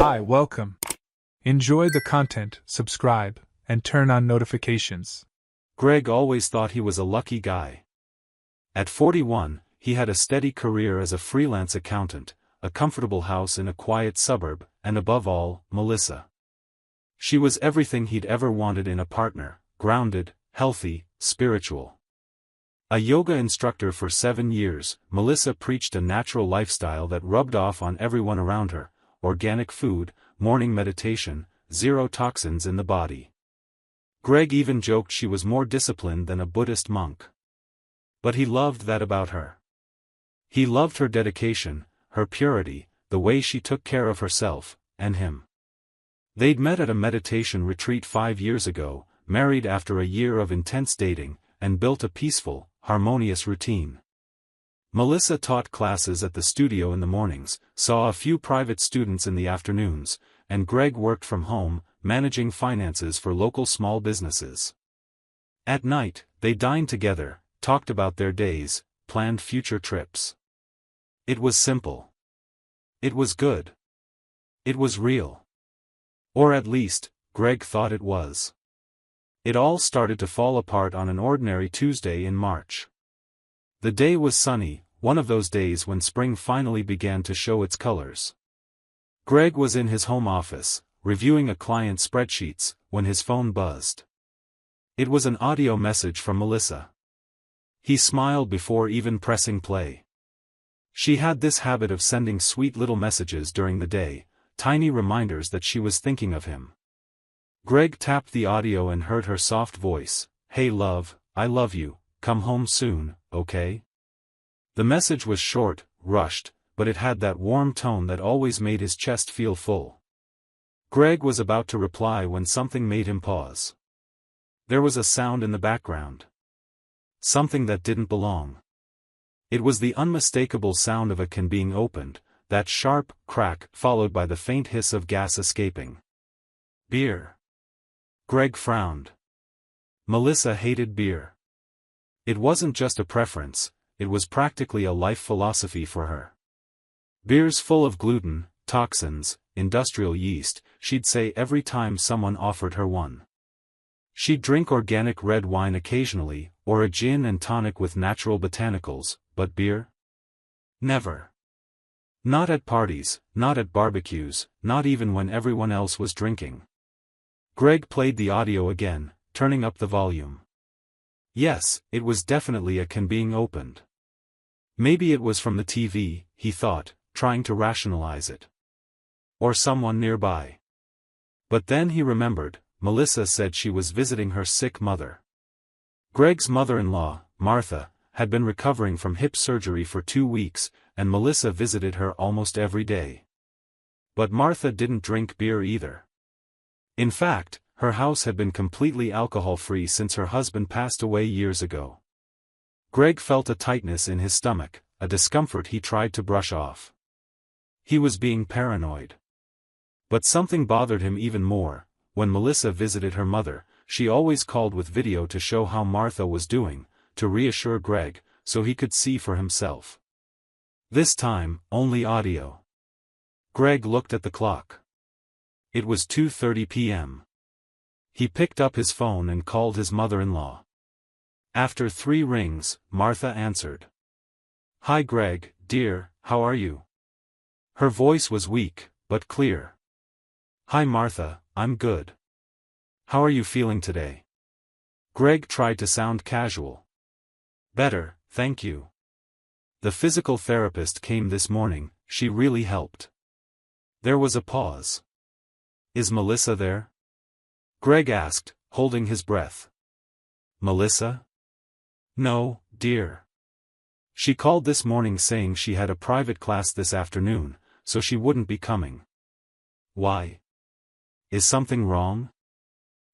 Hi, welcome. Enjoy the content, subscribe, and turn on notifications. Greg always thought he was a lucky guy. At 41, he had a steady career as a freelance accountant, a comfortable house in a quiet suburb, and above all, Melissa. She was everything he'd ever wanted in a partner: grounded, healthy, spiritual. A yoga instructor for 7 years, Melissa preached a natural lifestyle that rubbed off on everyone around her: organic food, morning meditation, zero toxins in the body. Greg even joked she was more disciplined than a Buddhist monk. But he loved that about her. He loved her dedication, her purity, the way she took care of herself, and him. They'd met at a meditation retreat 5 years ago, married after a year of intense dating, and built a peaceful, harmonious routine. Melissa taught classes at the studio in the mornings, saw a few private students in the afternoons, and Greg worked from home, managing finances for local small businesses. At night, they dined together, talked about their days, planned future trips. It was simple. It was good. It was real. Or at least, Greg thought it was. It all started to fall apart on an ordinary Tuesday in March. The day was sunny, one of those days when spring finally began to show its colors. Greg was in his home office, reviewing a client's spreadsheets, when his phone buzzed. It was an audio message from Melissa. He smiled before even pressing play. She had this habit of sending sweet little messages during the day, tiny reminders that she was thinking of him. Greg tapped the audio and heard her soft voice: "Hey love, I love you, come home soon, okay?" The message was short, rushed, but it had that warm tone that always made his chest feel full. Greg was about to reply when something made him pause. There was a sound in the background. Something that didn't belong. It was the unmistakable sound of a can being opened, that sharp crack followed by the faint hiss of gas escaping. Beer. Greg frowned. Melissa hated beer. It wasn't just a preference, it was practically a life philosophy for her. Beer's full of gluten, toxins, industrial yeast, she'd say every time someone offered her one. She'd drink organic red wine occasionally, or a gin and tonic with natural botanicals, but beer? Never. Not at parties, not at barbecues, not even when everyone else was drinking. Greg played the audio again, turning up the volume. Yes, it was definitely a can being opened. Maybe it was from the TV, he thought, trying to rationalize it. Or someone nearby. But then he remembered, Melissa said she was visiting her sick mother. Greg's mother-in-law, Martha, had been recovering from hip surgery for 2 weeks, and Melissa visited her almost every day. But Martha didn't drink beer either. In fact, her house had been completely alcohol-free since her husband passed away years ago. Greg felt a tightness in his stomach, a discomfort he tried to brush off. He was being paranoid. But something bothered him even more. When Melissa visited her mother, she always called with video to show how Martha was doing, to reassure Greg, so he could see for himself. This time, only audio. Greg looked at the clock. It was 2:30 p.m. He picked up his phone and called his mother-in-law. After 3 rings, Martha answered. "Hi Greg, dear, how are you?" Her voice was weak, but clear. "Hi Martha, I'm good. How are you feeling today?" Greg tried to sound casual. "Better, thank you. The physical therapist came this morning, she really helped." There was a pause. "Is Melissa there?" Greg asked, holding his breath. "Melissa? No, dear. She called this morning saying she had a private class this afternoon, so she wouldn't be coming." "Why? Is something wrong?"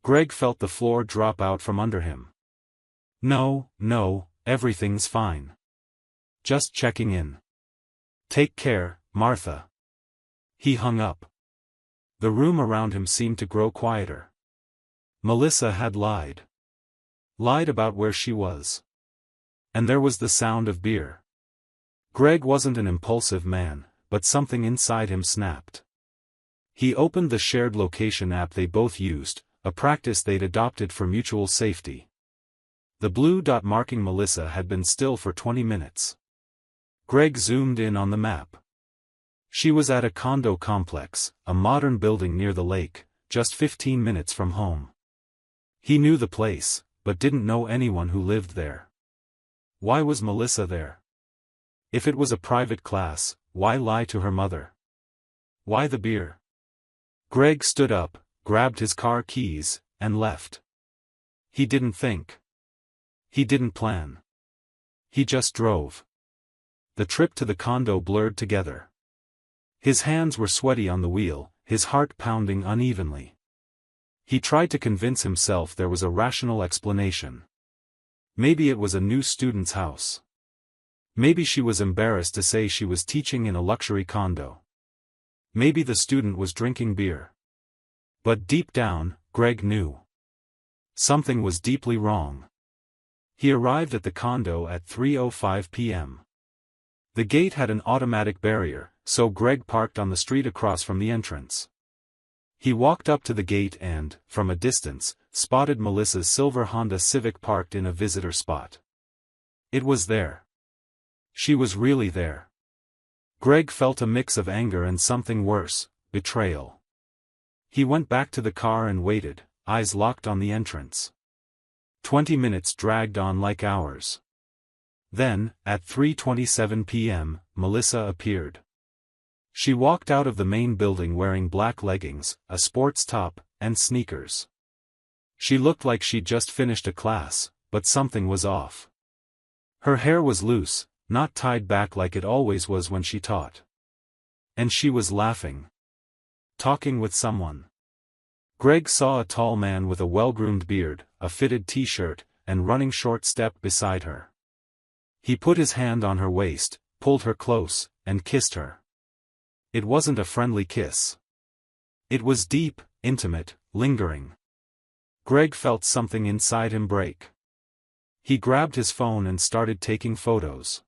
Greg felt the floor drop out from under him. No, everything's fine. Just checking in. Take care, Martha." He hung up. The room around him seemed to grow quieter. Melissa had lied. Lied about where she was. And there was the sound of beer. Greg wasn't an impulsive man, but something inside him snapped. He opened the shared location app they both used, a practice they'd adopted for mutual safety. The blue dot marking Melissa had been still for 20 minutes. Greg zoomed in on the map. She was at a condo complex, a modern building near the lake, just 15 minutes from home. He knew the place, but didn't know anyone who lived there. Why was Melissa there? If it was a private class, why lie to her mother? Why the beer? Greg stood up, grabbed his car keys, and left. He didn't think. He didn't plan. He just drove. The trip to the condo blurred together. His hands were sweaty on the wheel, his heart pounding unevenly. He tried to convince himself there was a rational explanation. Maybe it was a new student's house. Maybe she was embarrassed to say she was teaching in a luxury condo. Maybe the student was drinking beer. But deep down, Greg knew. Something was deeply wrong. He arrived at the condo at 3:05 p.m. The gate had an automatic barrier, so Greg parked on the street across from the entrance. He walked up to the gate and, from a distance, spotted Melissa's silver Honda Civic parked in a visitor spot. It was there. She was really there. Greg felt a mix of anger and something worse, betrayal. He went back to the car and waited, eyes locked on the entrance. 20 minutes dragged on like hours. Then, at 3:27 p.m., Melissa appeared. She walked out of the main building wearing black leggings, a sports top, and sneakers. She looked like she'd just finished a class, but something was off. Her hair was loose, not tied back like it always was when she taught. And she was laughing. Talking with someone. Greg saw a tall man with a well-groomed beard, a fitted t-shirt, and running short step beside her. He put his hand on her waist, pulled her close, and kissed her. It wasn't a friendly kiss. It was deep, intimate, lingering. Greg felt something inside him break. He grabbed his phone and started taking photos.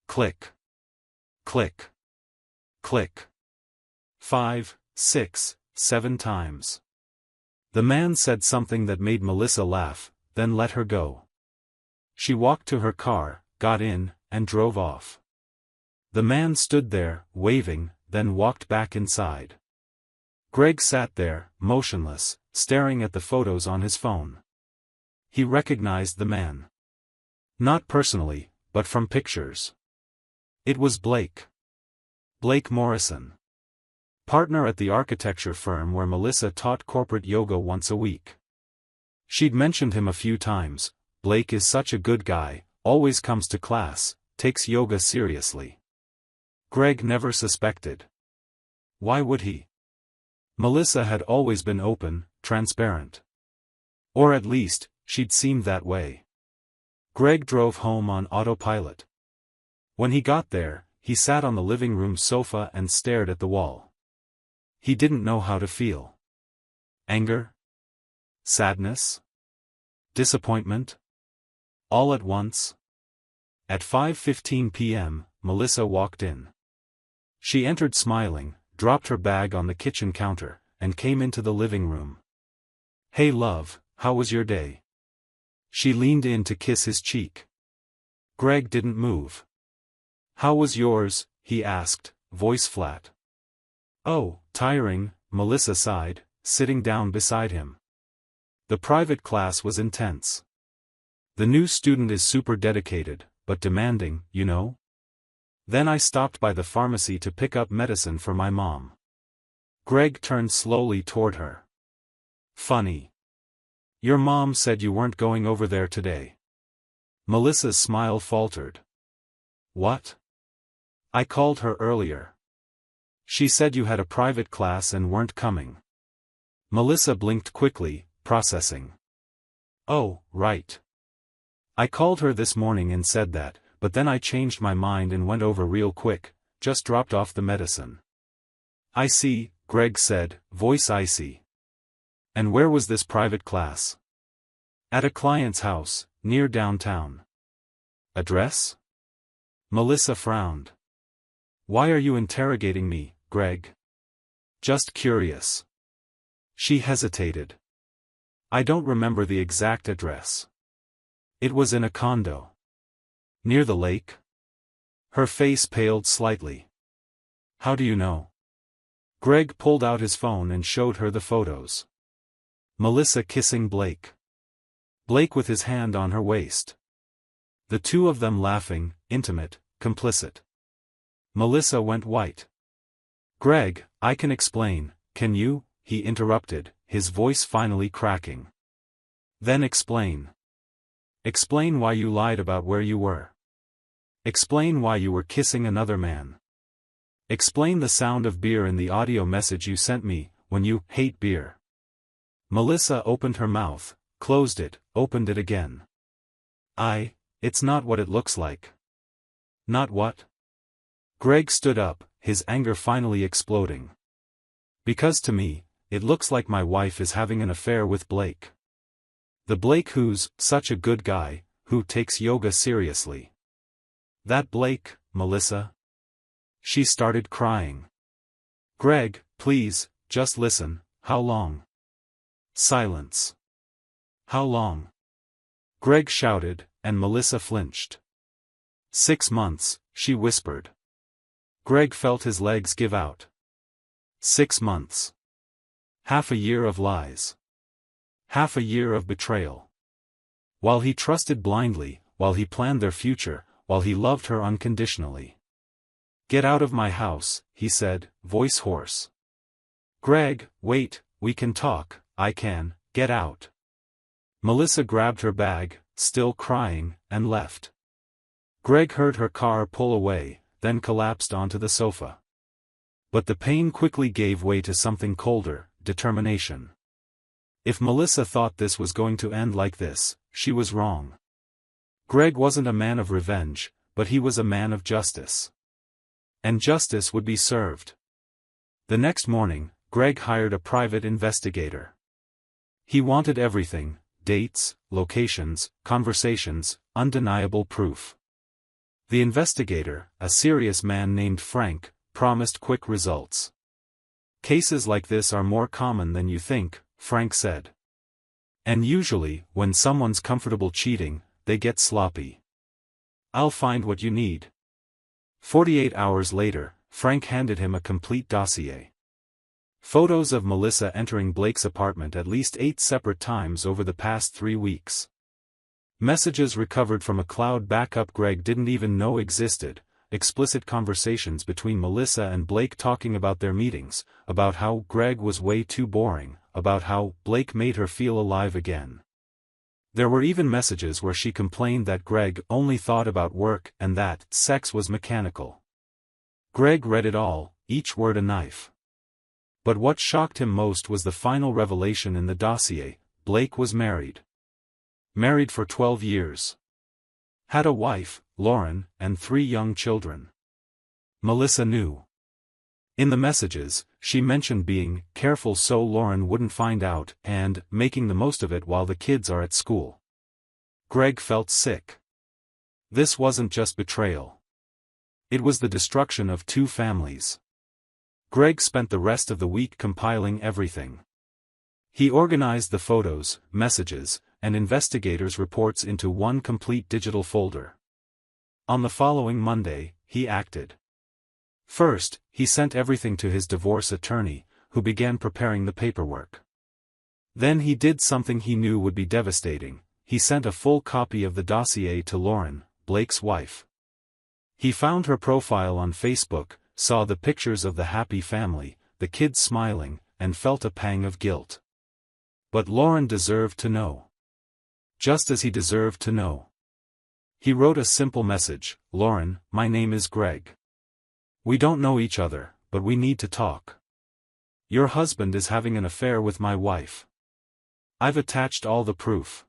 Click. Click. Click. 5, 6, 7 times. The man said something that made Melissa laugh, then let her go. She walked to her car, got in, and drove off. The man stood there, waving, then walked back inside. Greg sat there, motionless, staring at the photos on his phone. He recognized the man. Not personally, but from pictures. It was Blake. Blake Morrison. Partner at the architecture firm where Melissa taught corporate yoga once a week. She'd mentioned him a few times. Blake is such a good guy, always comes to class, takes yoga seriously. Greg never suspected. Why would he? Melissa had always been open, transparent. Or at least, she'd seemed that way. Greg drove home on autopilot. When he got there, he sat on the living room sofa and stared at the wall. He didn't know how to feel. Anger? Sadness? Disappointment? All at once? At 5:15 p.m., Melissa walked in. She entered smiling, dropped her bag on the kitchen counter, and came into the living room. "Hey love, how was your day?" She leaned in to kiss his cheek. Greg didn't move. "How was yours?" he asked, voice flat. "Oh, tiring," Melissa sighed, sitting down beside him. The private class was intense. The new student is super dedicated, but demanding, you know? Then I stopped by the pharmacy to pick up medicine for my mom. Greg turned slowly toward her. "Funny. Your mom said you weren't going over there today." Melissa's smile faltered. "What?" "I called her earlier. She said you had a private class and weren't coming." Melissa blinked quickly, processing. "Oh, right. I called her this morning and said that, but then I changed my mind and went over real quick, just dropped off the medicine." "I see," Greg said, voice icy. "And where was this private class?" "At a client's house, near downtown." "Address?" Melissa frowned. "Why are you interrogating me, Greg?" just curious. She hesitated. I don't remember the exact address. It was in a condo. Near the lake? Her face paled slightly. How do you know? Greg pulled out his phone and showed her the photos. Melissa kissing Blake. Blake with his hand on her waist. The two of them laughing, intimate, complicit. Melissa went white. Greg, I can explain, can you? He interrupted, his voice finally cracking. Then explain. Explain why you lied about where you were. Explain why you were kissing another man. Explain the sound of beer in the audio message you sent me, when you hate beer. Melissa opened her mouth, closed it, opened it again. It's not what it looks like. Not what? Greg stood up, his anger finally exploding. Because to me, it looks like my wife is having an affair with Blake. The Blake who's such a good guy, who takes yoga seriously. That Blake, Melissa? She started crying. Greg, please, just listen, how long? Silence. How long? Greg shouted, and Melissa flinched. 6 months, she whispered. Greg felt his legs give out. 6 months. Half a year of lies. Half a year of betrayal. While he trusted blindly, while he planned their future, while he loved her unconditionally. Get out of my house, he said, voice hoarse. Greg, wait, we can talk, I can, get out. Melissa grabbed her bag, still crying, and left. Greg heard her car pull away, then collapsed onto the sofa. But the pain quickly gave way to something colder, determination. If Melissa thought this was going to end like this, she was wrong. Greg wasn't a man of revenge, but he was a man of justice. And justice would be served. The next morning, Greg hired a private investigator. He wanted everything: dates, locations, conversations, undeniable proof. The investigator, a serious man named Frank, promised quick results. Cases like this are more common than you think, Frank said. And usually, when someone's comfortable cheating, they get sloppy. I'll find what you need. 48 hours later, Frank handed him a complete dossier. Photos of Melissa entering Blake's apartment at least 8 separate times over the past 3 weeks. Messages recovered from a cloud backup Greg didn't even know existed, explicit conversations between Melissa and Blake talking about their meetings, about how Greg was way too boring, about how Blake made her feel alive again. There were even messages where she complained that Greg only thought about work and that sex was mechanical. Greg read it all, each word a knife. But what shocked him most was the final revelation in the dossier: Blake was married. Married for 12 years. Had a wife, Lauren, and 3 young children. Melissa knew. In the messages, she mentioned being careful so Lauren wouldn't find out and making the most of it while the kids are at school. Greg felt sick. This wasn't just betrayal. It was the destruction of 2 families. Greg spent the rest of the week compiling everything. He organized the photos, messages, and investigators' reports into one complete digital folder. On the following Monday, he acted. First, he sent everything to his divorce attorney, who began preparing the paperwork. Then he did something he knew would be devastating: he sent a full copy of the dossier to Lauren, Blake's wife. He found her profile on Facebook, saw the pictures of the happy family, the kids smiling, and felt a pang of guilt. But Lauren deserved to know. Just as he deserved to know. He wrote a simple message: Lauren, my name is Greg. We don't know each other, but we need to talk. Your husband is having an affair with my wife. I've attached all the proof.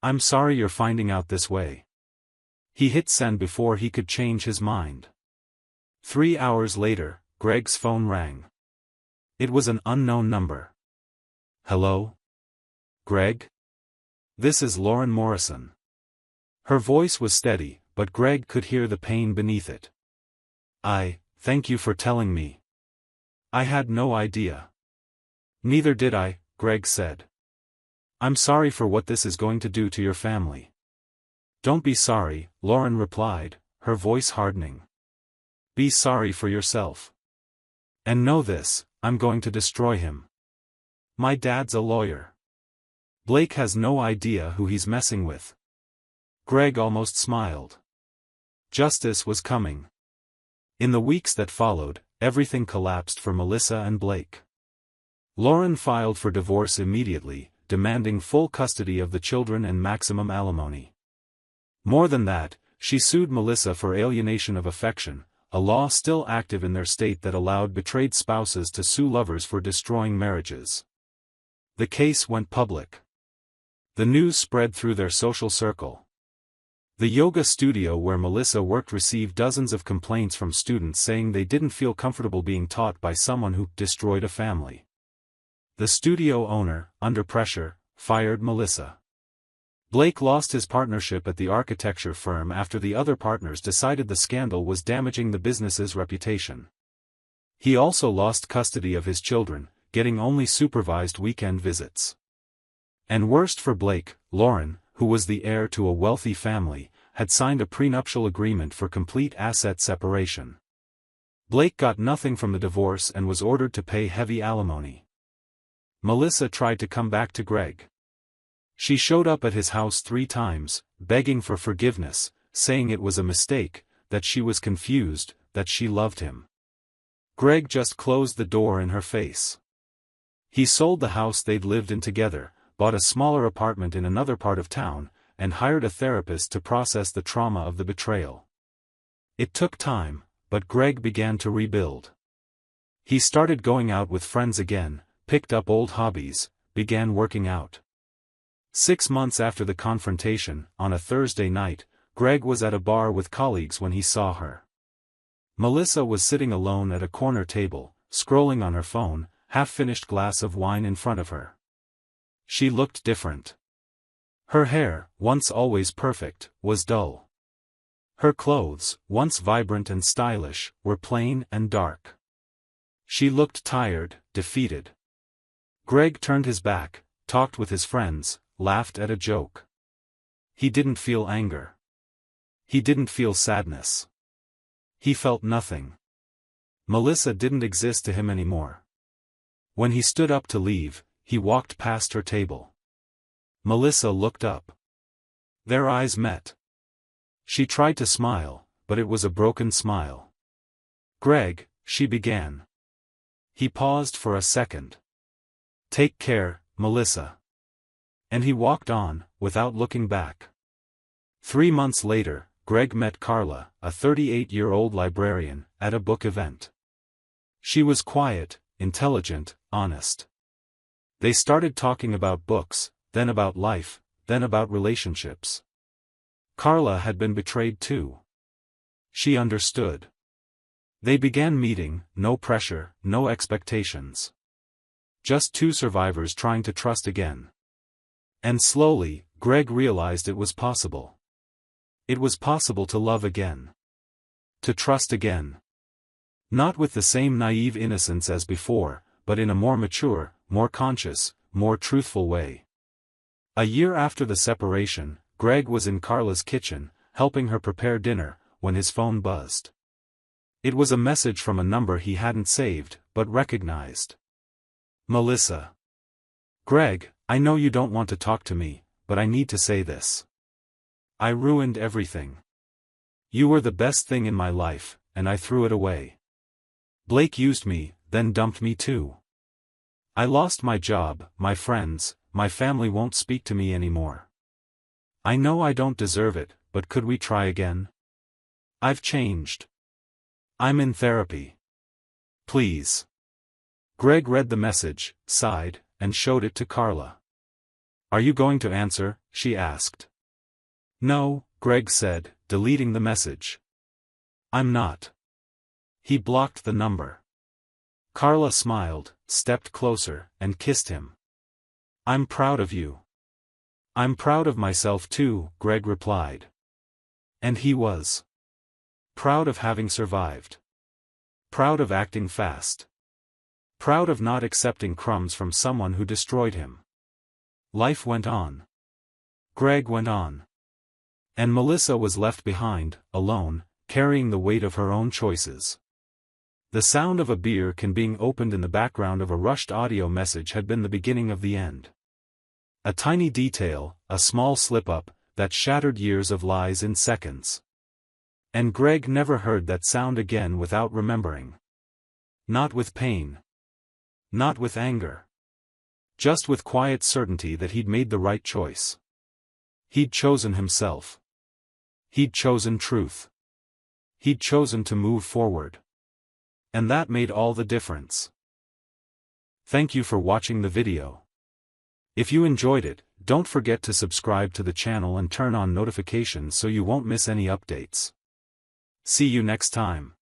I'm sorry you're finding out this way. He hit send before he could change his mind. 3 hours later, Greg's phone rang. It was an unknown number. Hello? Greg? This is Lauren Morrison. Her voice was steady, but Greg could hear the pain beneath it. Thank you for telling me. I had no idea. Neither did I, Greg said. I'm sorry for what this is going to do to your family. Don't be sorry, Lauren replied, her voice hardening. Be sorry for yourself. And know this, I'm going to destroy him. My dad's a lawyer. Blake has no idea who he's messing with. Greg almost smiled. Justice was coming. In the weeks that followed, everything collapsed for Melissa and Blake. Lauren filed for divorce immediately, demanding full custody of the children and maximum alimony. More than that, she sued Melissa for alienation of affection, a law still active in their state that allowed betrayed spouses to sue lovers for destroying marriages. The case went public. The news spread through their social circle. The yoga studio where Melissa worked received dozens of complaints from students saying they didn't feel comfortable being taught by someone who destroyed a family. The studio owner, under pressure, fired Melissa. Blake lost his partnership at the architecture firm after the other partners decided the scandal was damaging the business's reputation. He also lost custody of his children, getting only supervised weekend visits. And worst for Blake, Lauren, who was the heir to a wealthy family, had signed a prenuptial agreement for complete asset separation. Blake got nothing from the divorce and was ordered to pay heavy alimony. Melissa tried to come back to Greg. She showed up at his house 3 times, begging for forgiveness, saying it was a mistake, that she was confused, that she loved him. Greg just closed the door in her face. He sold the house they'd lived in together, bought a smaller apartment in another part of town, and hired a therapist to process the trauma of the betrayal. It took time, but Greg began to rebuild. He started going out with friends again, picked up old hobbies, began working out. 6 months after the confrontation, on a Thursday night, Greg was at a bar with colleagues when he saw her. Melissa was sitting alone at a corner table, scrolling on her phone, half-finished glass of wine in front of her. She looked different. Her hair, once always perfect, was dull. Her clothes, once vibrant and stylish, were plain and dark. She looked tired, defeated. Greg turned his back, talked with his friends, laughed at a joke. He didn't feel anger. He didn't feel sadness. He felt nothing. Melissa didn't exist to him anymore. When he stood up to leave, he walked past her table. Melissa looked up. Their eyes met. She tried to smile, but it was a broken smile. Greg, she began. He paused for a second. Take care, Melissa. And he walked on, without looking back. 3 months later, Greg met Carla, a 38-year-old librarian, at a book event. She was quiet, intelligent, honest. They started talking about books, then about life, then about relationships. Carla had been betrayed too. She understood. They began meeting, no pressure, no expectations. Just 2 survivors trying to trust again. And slowly, Greg realized it was possible. It was possible to love again. To trust again. Not with the same naive innocence as before, but in a more mature, more conscious, more truthful way. A year after the separation, Greg was in Carla's kitchen, helping her prepare dinner, when his phone buzzed. It was a message from a number he hadn't saved, but recognized. Melissa. Greg, I know you don't want to talk to me, but I need to say this. I ruined everything. You were the best thing in my life, and I threw it away. Blake used me, then dumped me too. I lost my job, my friends, my family won't speak to me anymore. I know I don't deserve it, but could we try again? I've changed. I'm in therapy. Please. Greg read the message, sighed, and showed it to Carla. Are you going to answer? She asked. No, Greg said, deleting the message. I'm not. He blocked the number. Carla smiled, stepped closer, and kissed him. I'm proud of you. I'm proud of myself too, Greg replied. And he was. Proud of having survived. Proud of acting fast. proud of not accepting crumbs from someone who destroyed him. Life went on. Greg went on. And Melissa was left behind, alone, carrying the weight of her own choices. The sound of a beer can being opened in the background of a rushed audio message had been the beginning of the end. A tiny detail, a small slip-up, that shattered years of lies in seconds. And Greg never heard that sound again without remembering. Not with pain. Not with anger. Just with quiet certainty that he'd made the right choice. He'd chosen himself. He'd chosen truth. He'd chosen to move forward. And that made all the difference. Thank you for watching the video. If you enjoyed it, don't forget to subscribe to the channel and turn on notifications so you won't miss any updates. See you next time.